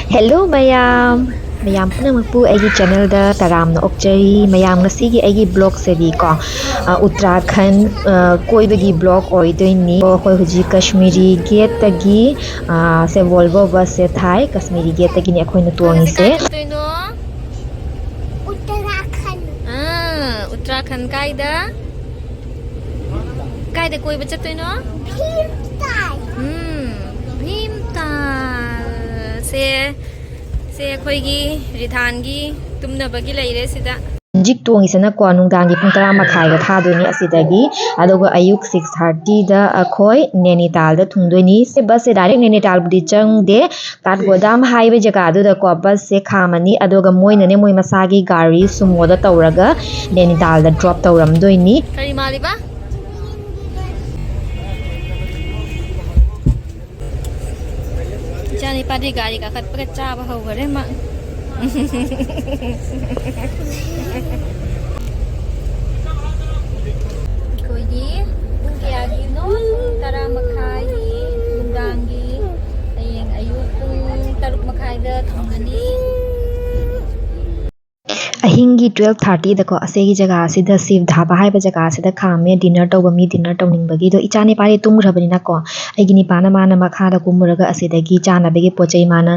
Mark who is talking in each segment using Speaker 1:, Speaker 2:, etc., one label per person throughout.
Speaker 1: Hello mayam. Mayam punamagpu aigi channel da taramna okjari mayam ngasigi aigi blog sedi ko Uttarakhand koibagi blog oidoini khoi huji Kashmiri gate tagi se Volvo bus se thai Kashmiri gate tagi ni akhoi na tuangi se
Speaker 2: Uttarakhand.
Speaker 3: Uttarakhand kaida? Kaida koiba chattoino?
Speaker 2: Bhimtal.
Speaker 3: Bhimtal se khoigi ridhangi tumnabagi leire sida.
Speaker 1: Jik tuangi sana ko nungdangi pung 10 makhai da thadoini asidagi adoga ayuk 6:30 da akhoi Nainital da thungdoini se bus se direct Nainital budi changde Katgodam highway jaga du da ko bus se khamani adoga moina ne moi masagi gari sumo da tawraga Nainital da drop tawramdoini
Speaker 3: Kari maliba? Chani padi gari ka khat pakat chaba haware ma. Koigi pung kaya gi no 10 makhai nungdangi ayeng ayuk pung 3 makhai da thongani.
Speaker 1: Ahingi 12:30 da ko asegi jaga asida Siv Dhaba haiba jaga asida khame dinner tawba mi dinner tawningbagi do ichani pare tumgrabani na ko aigi ni pana mana makha da kumuraga asidagi chana begi pochai mana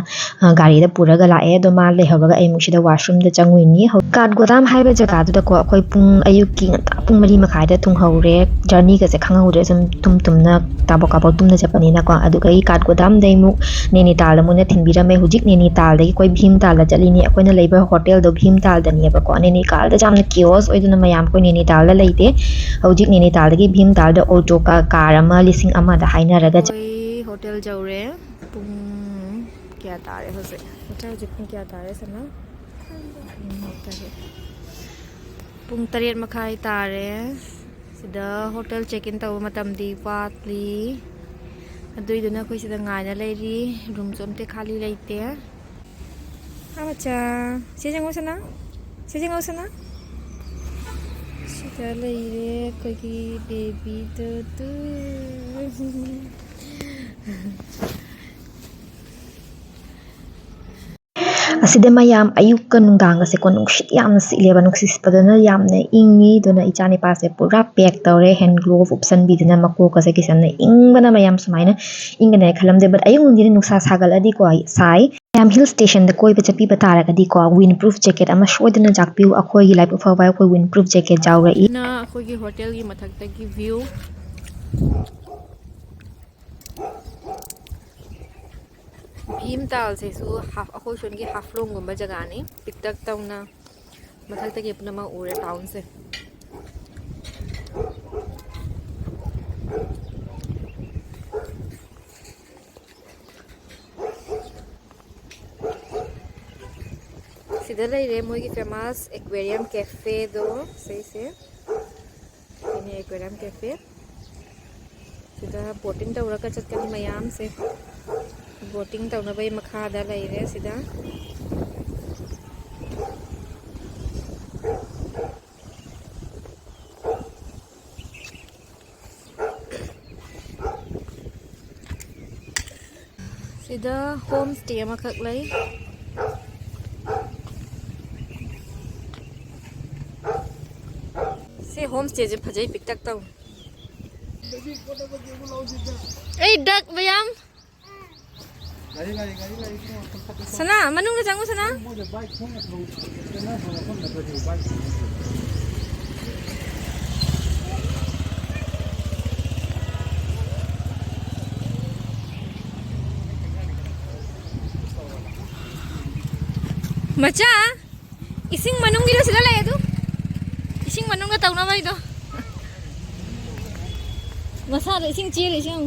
Speaker 1: gari da puraga lae do ma lehawaga ai mushida washroom da changwini Katgodam haiba jaga da ko akhoi pung ayuki ngata pung 3 makhai da thunghore journey ga se khanghaure sum tumna tabok kabok tumna japani na ko aduga I Katgodam dai mu Nainital da muna thinbirame hujik Nainital da koi Bhimtal da chalini akoina leiba hotel do Bhimtal da niaba ko Nainital da jamna chaos oiduna mayam ko Nainital da leite hujik Nainital da gi Bhimtal da auto ka car ama 1,000 da hainaraga
Speaker 3: Hotel jaure pung kya tare hose hotel ji pung kya tare sana pung 3 makhai tare sida hotel check in taw matam di watli aduiduna khoi sida ngaina leiri room chomte khali leite acha sejang osana sida leire kogi baby tu
Speaker 1: asida mayam ayuk ka nungdang se ko nungshit yam sileba nungsis padana yamne ingi dona ichani pase pura pack tawre hand glove option bidina mako ka se kisan ingbana mayam sumaina ingana khalamde but ayuk nungdina nuksa sagal adi ko sai Yam hill station da koi bacha pi batara ka di ko windproof jacket ama shodana jakpiu akhoi gi life of our koi windproof jacket jawra I
Speaker 3: na akhoi gi hotel gi mathak ta gi view Bhimtal se su half akhoi shon gi half long gumba jaga ni piktak tauna mathak ta gi apna ma ure town se sida leire moi gi famous aquarium cafe do se ini aquarium cafe sida boating tawra ka chatkani mayam se boating tawna bai makha da leire sida sida homestay amakak lai से home stay जे फजै पिकटक तौ ए duck बयाम सना मनुंग जांगु सना मचा इसिंग मनुंग गिलो सिला ले तू ising manung tau na ba ito masada ising chill ising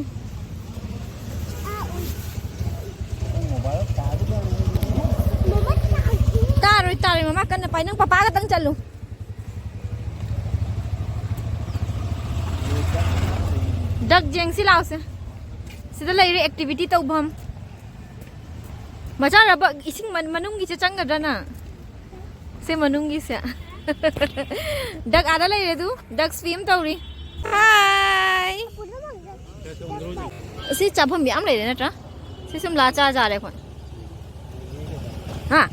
Speaker 3: taroy mama kan na pai nang papa ka tang chalo dag jeng silaw se sida leire activity tau bam macha raba ising manung gi chang ga dana se manung gi se Duck ada lagi tu, duck swim tau ri. Hai. Si chapam biam lagi na tra. Si sum la cha ja le kon. ฮะ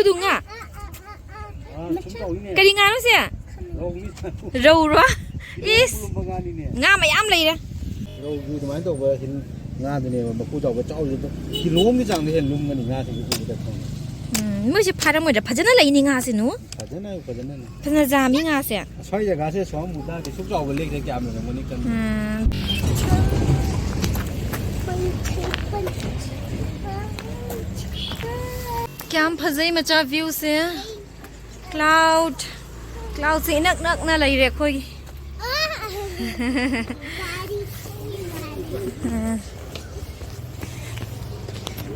Speaker 3: ดูงะกะดิงาแล้วเสียเราหรออิสงาไม่ย้ำเลยนะ
Speaker 4: เราอยู่ตรงนั้นตัวเห็นงาตัวนี้มันคู่เจ้าก็เจ้าอยู่ที่ล้มที่จังที่เห็นล้มกันงาที่อยู่ที่ตรงนี้
Speaker 3: เมื่อจะพาเราหมดจะพาจะนั่นอะไรนี่งาสิหนู
Speaker 4: พาจะนั่นพาจะนั่น
Speaker 3: พาจะจามีงาเสีย
Speaker 4: ใช่จากงาเสียสองหมู่ได้ที่ชุบเจ้าไปเล็กได้แก่เหมือนกันวันนี้กัน
Speaker 3: แกมพาจะมาจากวิวเสียคลาวด์เสียนักน่าอะไรเรียกคุย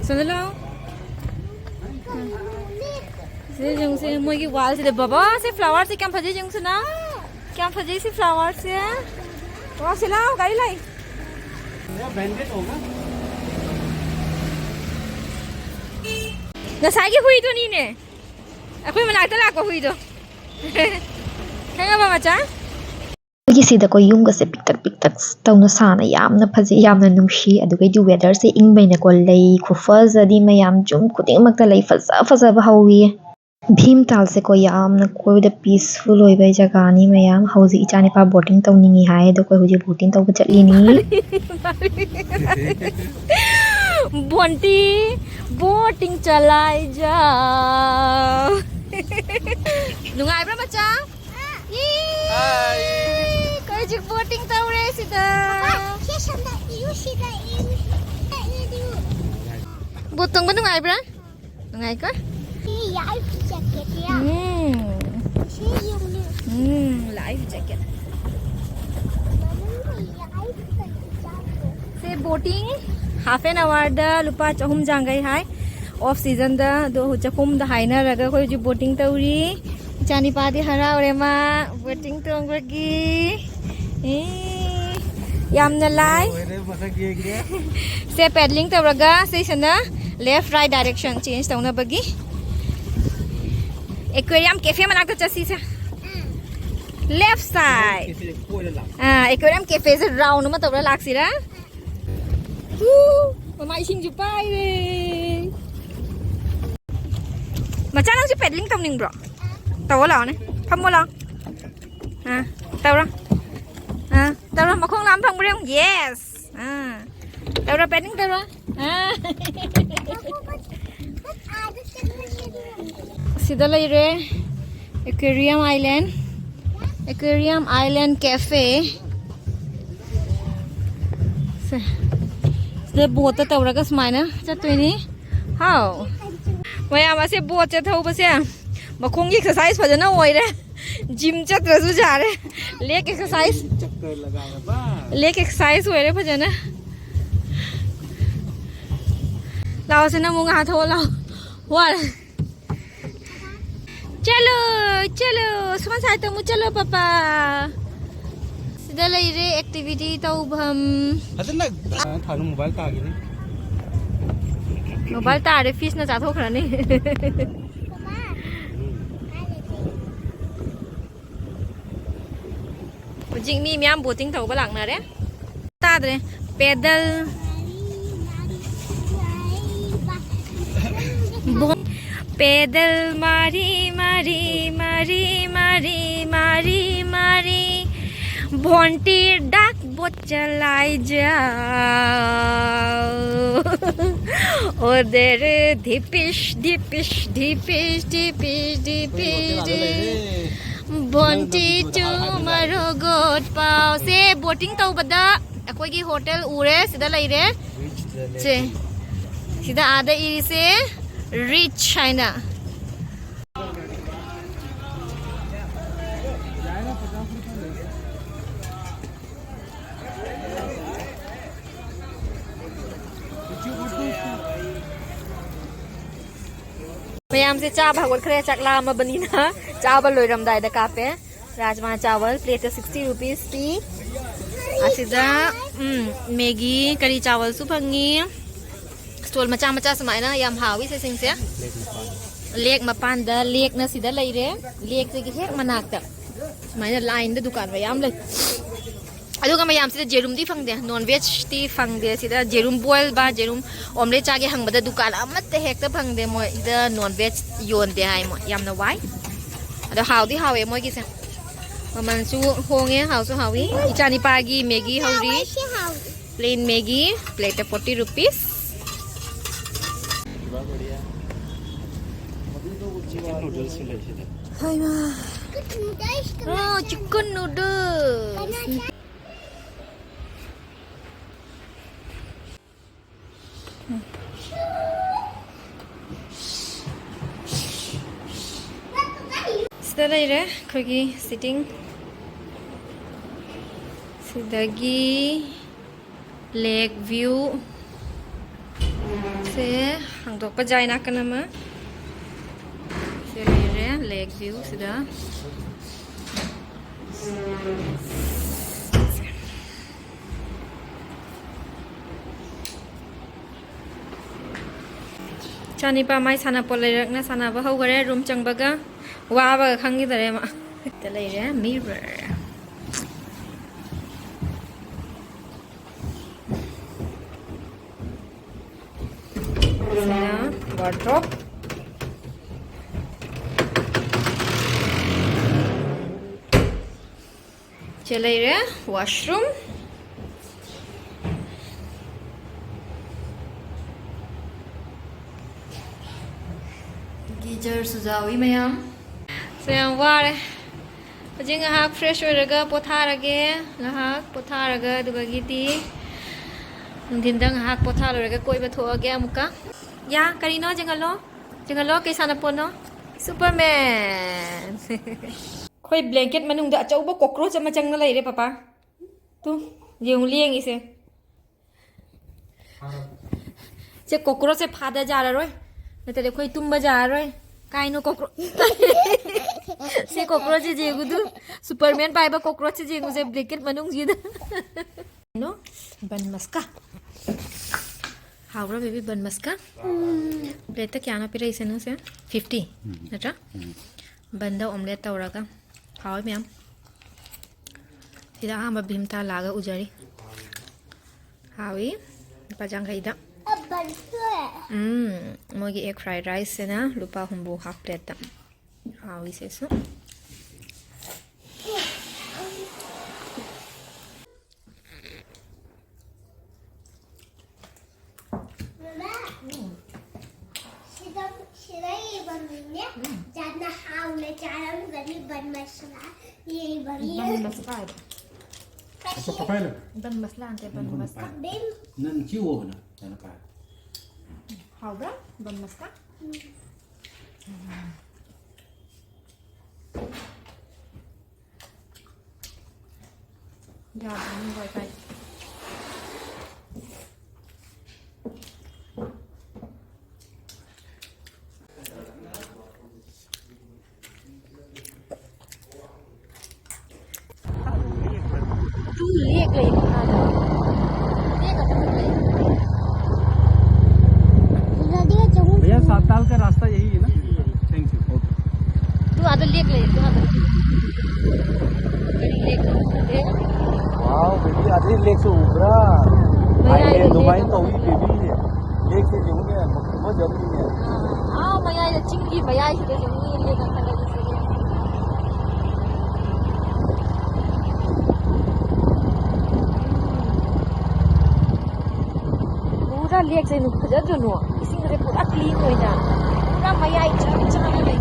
Speaker 3: สุดแล้วเสียจังเสียมวยกี่วาลสิเดบ้าเสียฟลาวเวอร์สิแกมพาจะจังสินะแกมพาจะสิฟลาวเวอร์เสียว้าวเสียแล้วไกลเลยน่าใส่กี่คุยตัวนี้เนี่ยคุยมันหลายตลาดก็คุยตัวแค่ก็มาจ้า
Speaker 1: ꯒꯤ ꯁꯤꯗ ꯀꯣ ꯌꯨꯝꯒꯁꯦ ꯄꯤꯛꯇꯛ ꯇꯧꯅ ꯁꯥꯅ ꯌꯥꯝꯅ ꯐꯖꯩ ꯌꯥꯝꯅ ꯅꯨꯡꯁꯤ ꯑꯗꯨꯒꯩꯗꯤ ꯋꯦꯗꯔꯁꯦ ꯏꯪꯕꯩꯅ ꯀꯣ ꯂꯩ ꯈꯨꯐꯖꯗꯤ ꯃꯌꯥꯝ ꯖꯨꯝ ꯈꯨꯗꯤꯡꯃꯛꯇ ꯂꯩ ꯐꯖꯕ ꯍꯧꯋꯤ ꯚꯤꯝꯇꯥꯜꯁꯦ ꯀꯣ ꯌꯥꯝꯅ ꯀꯣꯏꯕꯗ ꯄꯤꯁꯐꯨꯜ ꯑꯣꯏꯕ ꯖꯒꯥꯅꯤ ꯃꯌꯥꯝ ꯍꯧꯖꯤꯛ ꯏꯆꯥꯅꯤꯄꯥ ꯕꯣꯔꯗꯤꯡ ꯇꯧꯅꯤꯡꯉꯤ ꯍꯥꯏ ꯑꯗꯣ ꯑꯩꯈꯣꯏ ꯍꯧꯖꯤꯛ ꯕꯣꯔꯗꯤꯡ ꯇꯧꯕ ꯆꯠꯂꯤꯅꯤ
Speaker 3: ꯕꯣꯟꯇꯤ ꯕꯣꯔꯗꯤꯡ ꯆꯂꯥꯏ ꯖꯥ ꯅꯨꯡꯉꯥꯏꯕ꯭ꯔꯥ ꯃꯆꯥ ꯀꯣꯏꯖꯤꯛ ꯕꯣꯔꯗꯤꯡ ꯇꯧꯔꯦ ꯁꯤꯗ ꯕꯣꯠ ꯇꯣꯡꯕ ꯅꯨꯡꯉꯥꯏꯕ꯭ꯔꯥ ꯅꯨꯡꯉꯥꯏꯀꯣ लाइफ जैकेट से बोटिंग हाफ एन आवर दा लुपा चहुम जांगई हाय ऑफ सीजन दा दो चकुम दा हाइना रगा कोई जो बोटिंग तौरी चानी पादी हरा और मा बोटिंग तोंगगी यामना लाई से पेडलिंग तौरगा से सना लेफ्ट राइट डायरेक्शन चेंज तौना बगी एक्वेरियम कैफे मनाक चसी से लेफ्ट साइड एक्वेरियम कैफे से राउंड में तब लाक्सिरा ममा इसिंग जु पाइ रे मचा नंग पेडलिंग तमनिंग ब्रो तव लाओ ने फमो लाओ तवरा मखोंग लाम फंग ब्रेम यस तवरा पेडलिंग तवरा सीधा ले रे एक्वेरियम आइलैंड कैफे से बोट तौरगा सुमाइना चतोइनी हाउ मयाम असे बोट चथौबसे मखोंग एक्सरसाइज फजना ओइरे जिम चत्रसु जारे लेग एक्सरसाइज ओइरे फजना लाओ से ना मुंगा हाथो लाओ वाल चलो सुमन साइड तो चलो पापा सीधा ले रे एक्टिविटी तो हम
Speaker 4: अदना थानु मोबाइल तागिनी
Speaker 3: मोबाइल तारे फिश ना जाथो खरनी जिंगमी म्याम बोटिंग थौ बलांग ना रे तादरे पेडल पैदल मारी भोंटी डाक बोट चलाई जाओ उधर धिपिश भोंटी चुमारो गोट पाओ से बोटिंग तो बदा अकोई की होटल उरे सीधा लई रे से सीधा आधा इरी से रिच चाइना मैम से चा भागवत खरे चकला में बनी ना चावल लोई रमदाय द काफे राजमा चावल प्लेट 60 रुपीस पी असिदा मैगी करी चावल सुफंगी स्टोल मचा समायना याम हावी से सिंग से लेक मपान द लेक न सिदा लई रे लेक से हेक मनाक द समायना लाइन द दुकान व याम लई ꯑꯗꯨꯒ ꯃꯌꯥꯝꯁꯤꯗ ꯖꯦꯔꯨꯝꯗꯤ ꯐꯪꯗꯦ ꯅꯣꯟ ꯚꯦꯖꯇꯤ ꯐꯪꯗꯦ ꯁꯤꯗ ꯖꯦꯔꯨꯝ ꯕꯣꯏꯜ ꯕ ꯖꯦꯔꯨꯝ ꯑꯣꯝꯂꯦꯠ ꯆꯥꯒꯦ ꯍꯪꯕꯗ ꯗꯨꯀꯥꯟ ꯑꯃꯠꯇ ꯍꯦꯛꯇ ꯐꯪꯗꯦ ꯃꯣꯏ ꯁꯤꯗ ꯅꯣꯟ ꯚꯦꯖ ꯌꯣꯟꯗꯦ ꯍꯥꯏ ꯃꯣꯏ ꯌꯥꯝꯅ ꯋꯥꯏ ꯑꯗꯣ ꯍꯥꯎꯗꯤ ꯍꯥꯎꯋꯦ ꯃꯣꯏꯒꯤꯁꯦ ꯃꯃꯜꯁꯨ ꯍꯣꯡꯉꯦ ꯍꯥꯎꯁꯨ ꯍꯥꯎꯋꯤ ꯏꯆꯥꯅꯤꯄꯥꯒꯤ ꯃꯦꯒꯤ ꯍꯧꯔꯤ plain Maggi plate 40 rupees chicken noodles सिदा लेरे खगी सिटिंग सिदागी लेक व्यू से हांगदोक जाय नाकनमा से लेरे लेक व्यू सिदा चानिपा माय सानापो लेरकना सानाबा हौगरे रूम चंगबगा वाबा खंगिदरे मा ते लेरे मिरर wardrobe चले रे वॉशरूम गीजर सुजावी मैम से वारे हजिंग हाक फ्रेश होरगा पोथारगे हाक पोथारगा दुगीती दिनदंग हाक पोथा लोरगा कोइबा थोगे अमुका या करीनो जंगलो कैसा नपोनो सुपरमैन खोई ब्लैंकेट मनुंग दा अचौबो कॉकरोच अमा चंगना लैरे पापा तू येउ लेंगी से कॉकरोच से फादा जाररोय नतले खोई तुम्बा जाररोय काइनो कॉकरोच से कॉकरोच जे जेगुदु सुपरमैन पाइबा कॉकरोच जे जेगु से ब्लैंकेट मनुंग जिदा नो बन मस्का हाउरा बेबी बन मस्का प्लेट क्या ना पिरा इसे से 50 नट्रा बंदा ऑमलेट तौरगा हाउ मैम सिदा हम भीमता लागा उजारी हावी पजांग खैदा मोगी एग फ्राइड राइस से ना लुपा हुंबू हाफ प्लेट हावी से सो बन मसला अंते बन मस्का
Speaker 4: नन क्यों हो ना जाना पाए
Speaker 3: हाउरा बन मस्का या बन वाईफाई
Speaker 4: भैया 7 साल का रास्ता यही है ना थैंक यू ओके
Speaker 3: तू आदर लेक ले तू आदर लेक
Speaker 4: वाओ बेबी आधे लेक से उभरा आई दुबई तो हुई बेबी लेक से जाऊंगे बहुत जल्दी है
Speaker 3: हां मया चिंगी भैया से लेक अंदर पूरा लेक से फजर जो नो इसी में पूरा क्लीन हो जा पूरा मया इच्छा नहीं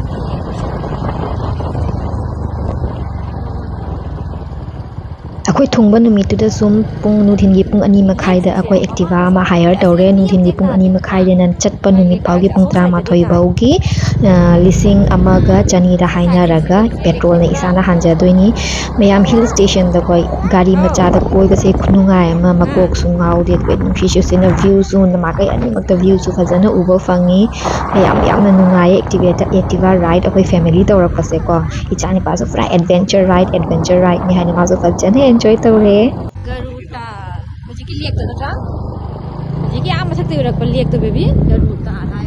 Speaker 1: अखोई थुंगबा नुमितुदा सुम पुंग नुथिनगी पुंग अनि मखाइदा अखोई एक्टिवा मा हायर तौरे नुथिनगी पुंग अनि मखाइदे नन चटपा नुमित पाउगी पुंग 13 बाउगी लिसिंग अमागा चनीदा हाइनारागा पेट्रोल ने इसाना हांजादोइनी मयाम हिल स्टेशन दा कोई गाड़ी मचादा कोइबसे खुनुंगाय अमा मकोक सुंगाउदे कोइ नुफिसु सेना व्यू जोन माकै अनि मक्ता व्यू सु फजना उबो फंगी मयाम यामना नुंगाय एक्टिवा राइड अखोई फैमिली तौरखसे को इचानी पासो फ्रा एडवेंचर राइड नि हानि मासो फजने एन्जॉय तौरे
Speaker 3: गरुटा मुझे की लेक तो था मुझे की आम सकते रख लेक तो बेबी गरुटा हाय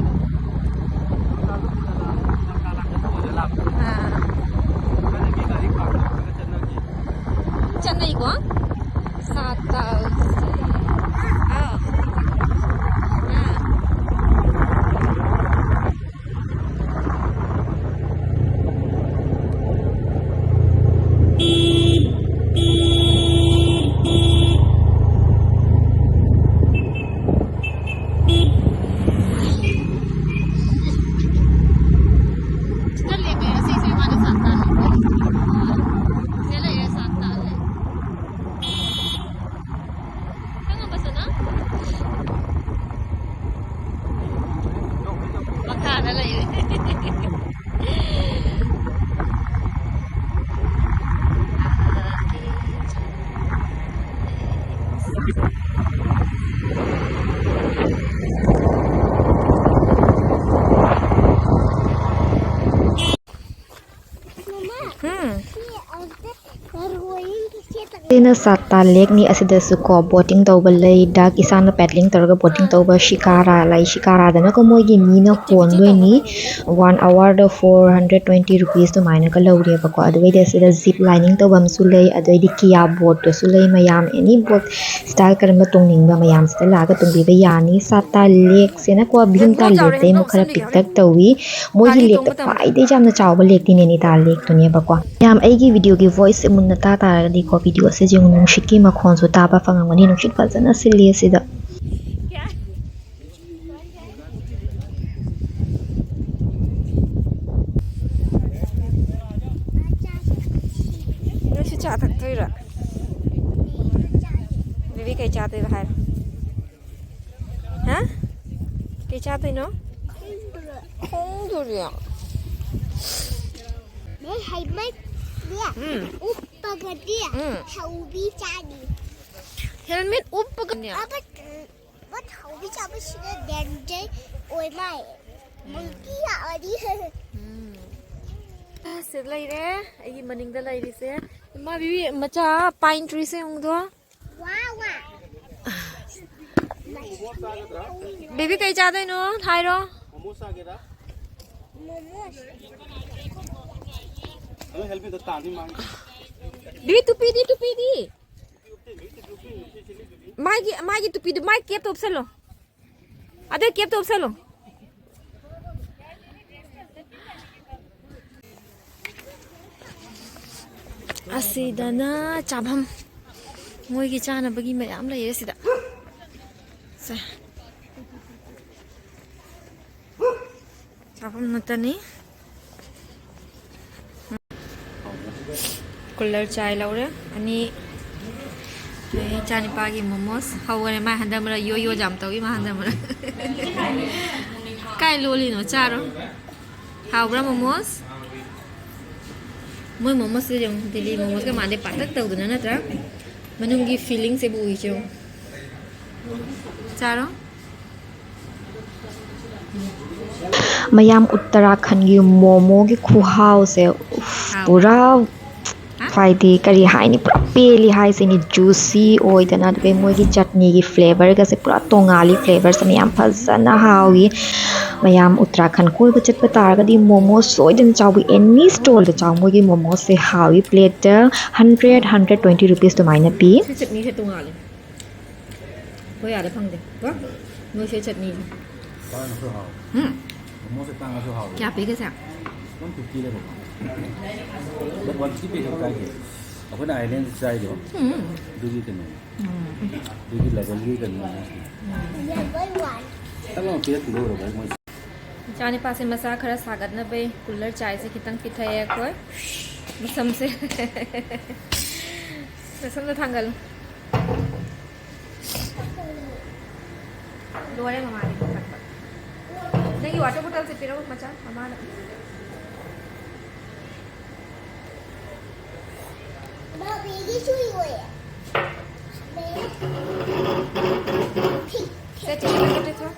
Speaker 3: चेन्नई को Satal. Oh.
Speaker 1: Sina Satal Lake ni asidasu ko boating tauba lay dak isana paddling taraga boating tauba shikara lay shikara dana ko moigi mina pondoi ni 1 hour da 420 rupees to minor ka lawri ba ko adwai da sida zip lining tauba msulay adwai di kia boat to sulay mayam any boat style karma tungning ba mayam sida laga tungbi ba yani Satal Lake sina ko bhimta lake dai mo khara piktak tawi moigi lake ta pai dai jamna chawba lake ni ni ta lake to ne ba ko yam aigi video gi voice munna ta ta di ko video se jeng nung shiki ma khon so ta ba fanga ngani nung shik fazana sili sida
Speaker 3: Nó sẽ trả thật thôi rồi. Vì cái trả thôi phải. Hả? Cái trả thôi nó? Không được rồi.
Speaker 2: Để hay mấy dia. Uppa ke dia. Tahu bisa ni.
Speaker 3: Helmet úp cái nè.
Speaker 2: Apa? What tahu bisa apa sudah danger. Oi mai. Mungkin ya di.
Speaker 3: Sẽ lấy đấy, ai mà ninh đã lấy đi sẽ. Mà vì mà cha pine tree sẽ không đó.
Speaker 2: Wow wow.
Speaker 3: Baby cái cha đây nó, thay đó.
Speaker 2: Momos.
Speaker 4: help me the tani mang.
Speaker 3: Baby tupi đi. Mai tupi đi, mai kẹp top selo. Ada kẹp top selo. Asidana chabam. Moi ki chana bagi mayam la ye sida. Sa. Chabam natani. Cooler chai laure ani chani pagi momos haware ma handamra yo jam tawi ma handamra. Kai loli no charo. Hawra momos. Moi momos se jong dili momos ka mande patak tau duna na tra manungi feeling se bui cho charo
Speaker 1: mayam Uttarakhand gi momo gi khuhao se pura Friday kari hai ni pura peli hai se ni juicy oi dana be moi gi chutney gi flavor ga se pura tongali flavor se mayam phazana hawi mayam Uttarakhand koi ba chat patar ga di momo soi den chaw bi any stall da chaw moi gi momo se hawi plate 120 rupees to maina pi
Speaker 3: chutney se tongali koi ada phang de wa moi se chutney
Speaker 4: Tao nó hào. Momos se tang nó hào.
Speaker 3: kya pe ke sa
Speaker 4: Con tụt kia đấy. But one chip is okay. Upon island चाहिए जो. दूसरी करनी. दूसरी level की करनी है.
Speaker 2: Level 1.
Speaker 4: तब हम पेट किलो हो गए.
Speaker 3: चाने पासे मसा खरा सागत न पे कुल्लर चाय से खितंग पिठाया कोई मसम से मसम तो थंगल लोरे हमारे को थक नहीं वाटर बोतल से पिरो मचा हमारा
Speaker 2: Baby, ini curi gue.
Speaker 3: से चिकन करते थो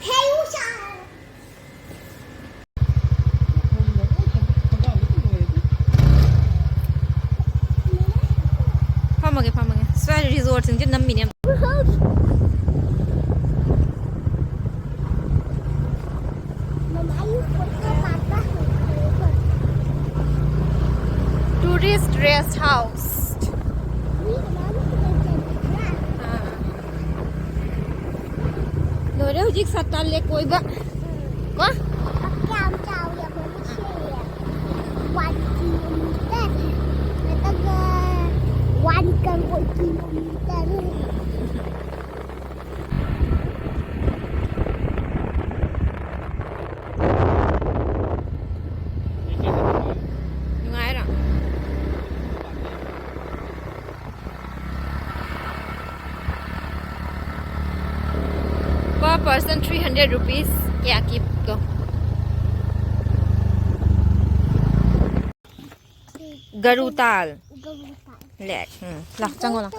Speaker 2: Hey, Usha.
Speaker 3: फार्मगे स्वेल रिजॉर्ट से नम मिनियम
Speaker 2: Mama, you put the papa.
Speaker 3: Tourist rest house लोरे हुजिक सत्ता ले कोई बा को
Speaker 2: Cam chào ya manusia ya. 1 kilometer. Kata 1 kilometer.
Speaker 3: ngai ra per person 300 rupees kya keep go garutal lek la chango la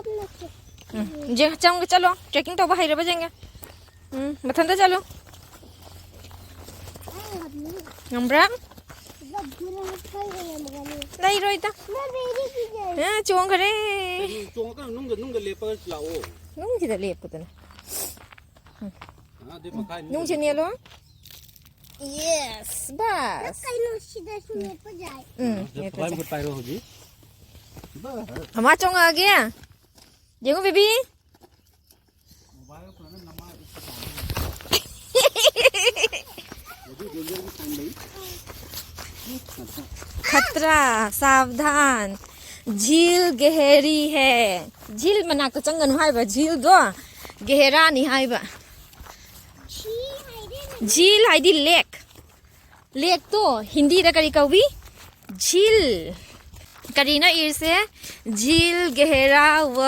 Speaker 3: je chang chalo trekking to bahai ra bajenge mathan ta chalo ngambra lai roi ta ha chong khare
Speaker 4: chong ka nung ga le pa lao
Speaker 3: nung chi da le putana
Speaker 4: de pa khai
Speaker 3: nung chi ne lo yes bas
Speaker 2: Kaino sida sune pa jai.
Speaker 3: ye
Speaker 4: khai ko pai ro hoji
Speaker 3: hama chong a gya jengo baby खतरा सावधान झील गहरी है झील मना को Changan हाय बा झील दो गहरा नहीं हाय बा झील हाइदी लेक लेक तो हिंदी दा करी कवी झील करी ना इर से झील गहरा व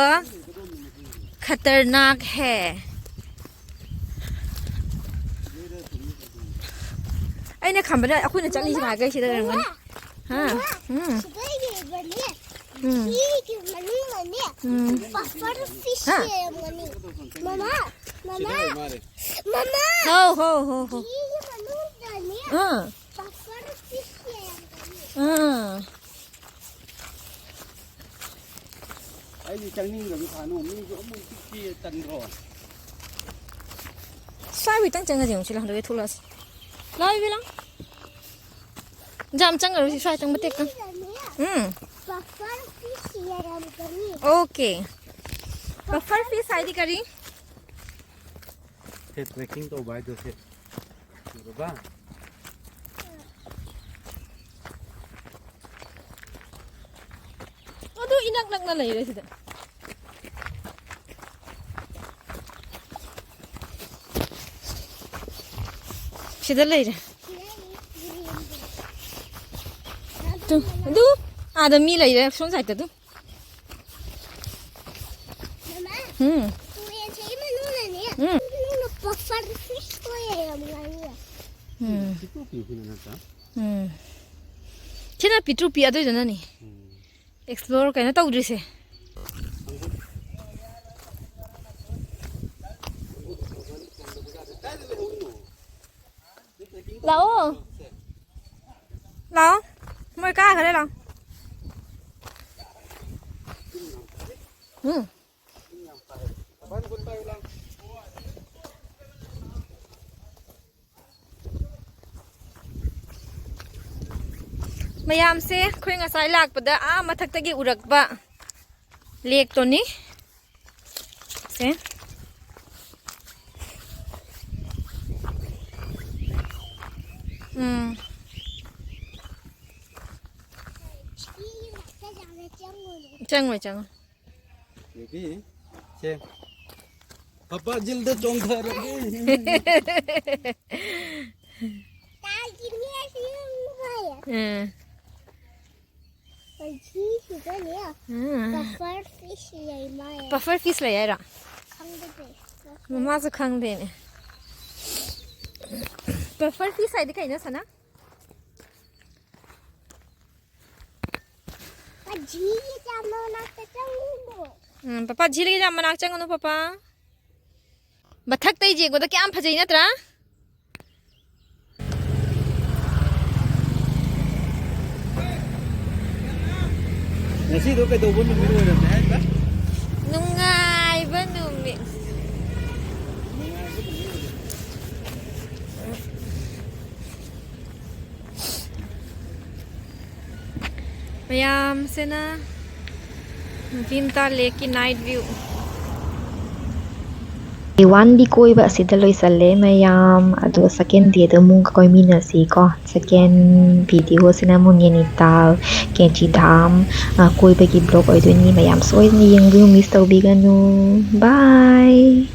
Speaker 3: खतरनाक है अने खंबना अखुना चली जना गई सिदा रंगन हां
Speaker 2: Sida ye bani. Ki manu mani. Puffer fish ye mani. Mama.
Speaker 3: हो
Speaker 2: Ye manu dani.
Speaker 3: हां
Speaker 2: Puffer fish ye mani.
Speaker 3: हां
Speaker 4: ai ni chang ning ga bi pha no mi jo mu ki tan ro
Speaker 3: sai wi tang chang ga jeng chila ndo thula lai wi lang jam chang ga ri sai tang batek ka
Speaker 2: Puffer fish ye mani.
Speaker 3: Okay puffer fish ID करी
Speaker 4: the trekking to bai do se ba
Speaker 3: अदो इनक नक ना लई रे सिदा सिदा लई रे तू दू आदमी लई रे सुन साइड तू
Speaker 2: Mama. Tu ye chai manu nani. Manu puffer fish ko ye mani.
Speaker 4: ki ki na ta
Speaker 3: छिना पिट्रु पिया दो जना नि एक्सप्लोर कैना तौद्रि से लाओ लाओ मैं का करे लाओ
Speaker 4: ban kun pai lang
Speaker 3: मयाम से खोई ngасai lakpada a mathak urakba lake to ni se chang
Speaker 4: ye bi che papa jil de chong thar
Speaker 2: Ta gini siung kaya. Chi sida ni. Puffer fish ye maya.
Speaker 3: puffer fish la yara
Speaker 2: Khang de be.
Speaker 3: mama zu khang de ne puffer fish ai de kai na sana
Speaker 2: Pa ji jamo na ta changu.
Speaker 3: papa झील के जाम मनाक चंगनो papa मथक तई जे गोदा क्या फजई नत्रा
Speaker 4: ngasi do kai do bun mi ro ra na ba
Speaker 3: nungai banumi ma'am से ना भीमता lake की night view
Speaker 1: Day 1 di koiba asida loisale mayam ado second day da mung koi minasi ko second video sina mun yenital kenchi dham koiba ki blog oidoni mayam soidni yengbu miss tawbiganu bye